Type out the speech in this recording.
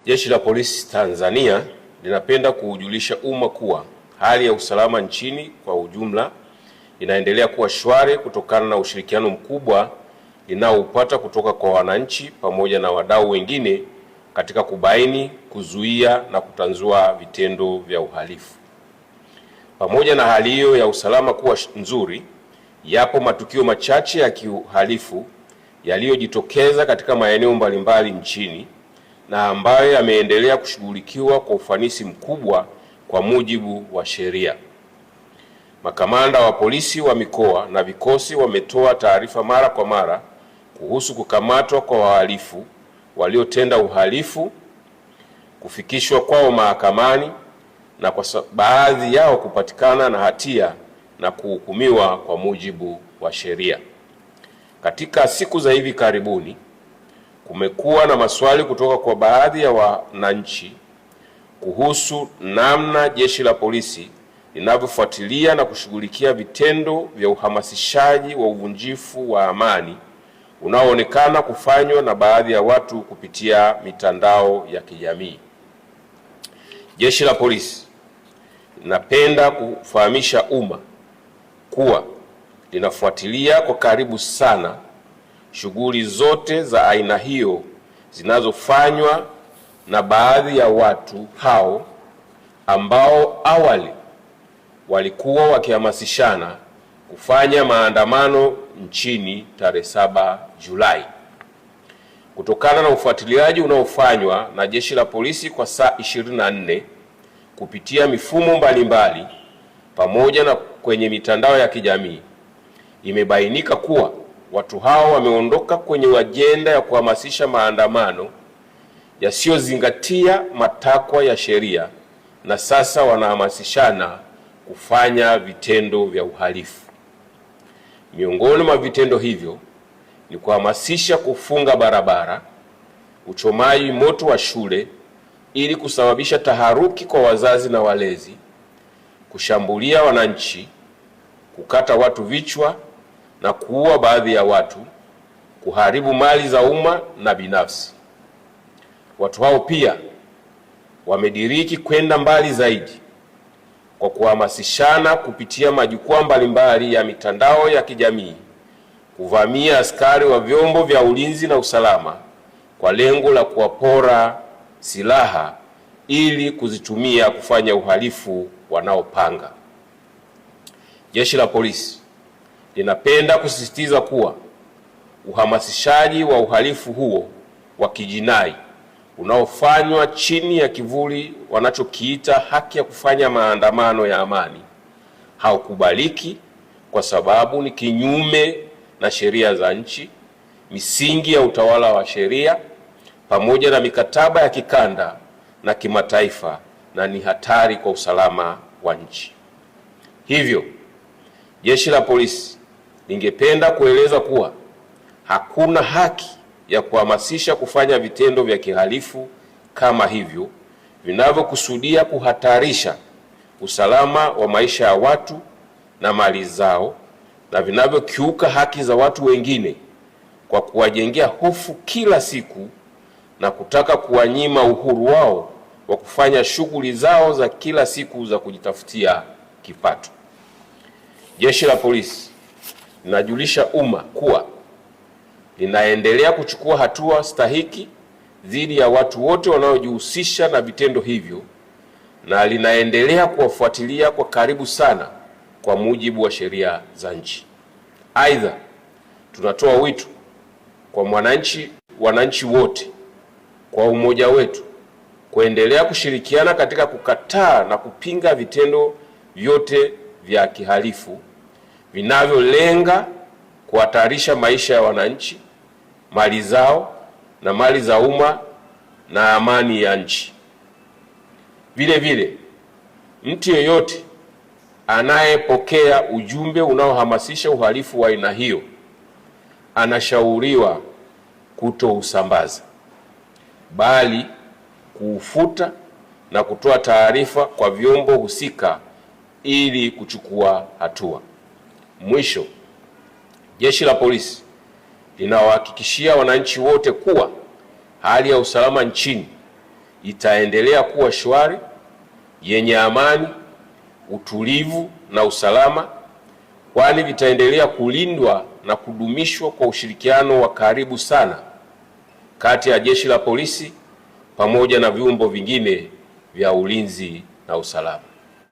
Jeshi la Polisi Tanzania linapenda kuujulisha umma kuwa hali ya usalama nchini kwa ujumla inaendelea kuwa shwari kutokana na ushirikiano mkubwa linaoupata kutoka kwa wananchi pamoja na wadau wengine katika kubaini, kuzuia na kutanzua vitendo vya uhalifu. Pamoja na hali hiyo ya usalama kuwa nzuri, yapo matukio machache ya kiuhalifu yaliyojitokeza katika maeneo mbalimbali nchini na ambayo yameendelea kushughulikiwa kwa ufanisi mkubwa kwa mujibu wa sheria. Makamanda wa polisi wa mikoa na vikosi wametoa taarifa mara kwa mara kuhusu kukamatwa kwa wahalifu waliotenda uhalifu, kufikishwa kwao mahakamani na kwa baadhi yao kupatikana na hatia na kuhukumiwa kwa mujibu wa sheria. Katika siku za hivi karibuni kumekuwa na maswali kutoka kwa baadhi ya wananchi kuhusu namna Jeshi la Polisi linavyofuatilia na kushughulikia vitendo vya uhamasishaji wa uvunjifu wa amani unaoonekana kufanywa na baadhi ya watu kupitia mitandao ya kijamii. Jeshi la Polisi linapenda kufahamisha umma kuwa linafuatilia kwa karibu sana shughuli zote za aina hiyo zinazofanywa na baadhi ya watu hao ambao awali walikuwa wakihamasishana kufanya maandamano nchini tarehe 7 Julai. Kutokana na ufuatiliaji unaofanywa na Jeshi la Polisi kwa saa 24 kupitia mifumo mbalimbali pamoja na kwenye mitandao ya kijamii, imebainika kuwa watu hao wameondoka kwenye ajenda ya kuhamasisha maandamano yasiyozingatia matakwa ya sheria na sasa wanahamasishana kufanya vitendo vya uhalifu. Miongoni mwa vitendo hivyo ni kuhamasisha kufunga barabara, uchomaji moto wa shule ili kusababisha taharuki kwa wazazi na walezi, kushambulia wananchi, kukata watu vichwa na kuua baadhi ya watu, kuharibu mali za umma na binafsi. Watu hao pia wamediriki kwenda mbali zaidi kwa kuhamasishana kupitia majukwaa mbalimbali ya mitandao ya kijamii kuvamia askari wa vyombo vya ulinzi na usalama kwa lengo la kuwapora silaha ili kuzitumia kufanya uhalifu wanaopanga. Jeshi la Polisi linapenda kusisitiza kuwa uhamasishaji wa uhalifu huo wa kijinai unaofanywa chini ya kivuli wanachokiita haki ya kufanya maandamano ya amani haukubaliki kwa sababu ni kinyume na sheria za nchi, misingi ya utawala wa sheria pamoja na mikataba ya kikanda na kimataifa na ni hatari kwa usalama wa nchi. Hivyo, Jeshi la Polisi lingependa kueleza kuwa hakuna haki ya kuhamasisha kufanya vitendo vya kihalifu kama hivyo vinavyokusudia kuhatarisha usalama wa maisha ya watu na mali zao na vinavyokiuka haki za watu wengine kwa kuwajengea hofu kila siku na kutaka kuwanyima uhuru wao wa kufanya shughuli zao za kila siku za kujitafutia kipato. Jeshi la Polisi linajulisha umma kuwa linaendelea kuchukua hatua stahiki dhidi ya watu wote wanaojihusisha na vitendo hivyo na linaendelea kuwafuatilia kwa karibu sana kwa mujibu wa sheria za nchi. Aidha, tunatoa wito kwa wananchi wote kwa umoja wetu kuendelea kushirikiana katika kukataa na kupinga vitendo vyote vya kihalifu vinavyolenga kuhatarisha maisha ya wananchi, mali zao na mali za umma na amani ya nchi. Vile vile, mtu yeyote anayepokea ujumbe unaohamasisha uhalifu wa aina hiyo anashauriwa kutousambaza, bali kuufuta na kutoa taarifa kwa vyombo husika ili kuchukua hatua. Mwisho, Jeshi la Polisi linawahakikishia wananchi wote kuwa hali ya usalama nchini itaendelea kuwa shwari, yenye amani, utulivu na usalama, kwani vitaendelea kulindwa na kudumishwa kwa ushirikiano wa karibu sana kati ya Jeshi la Polisi pamoja na vyombo vingine vya ulinzi na usalama.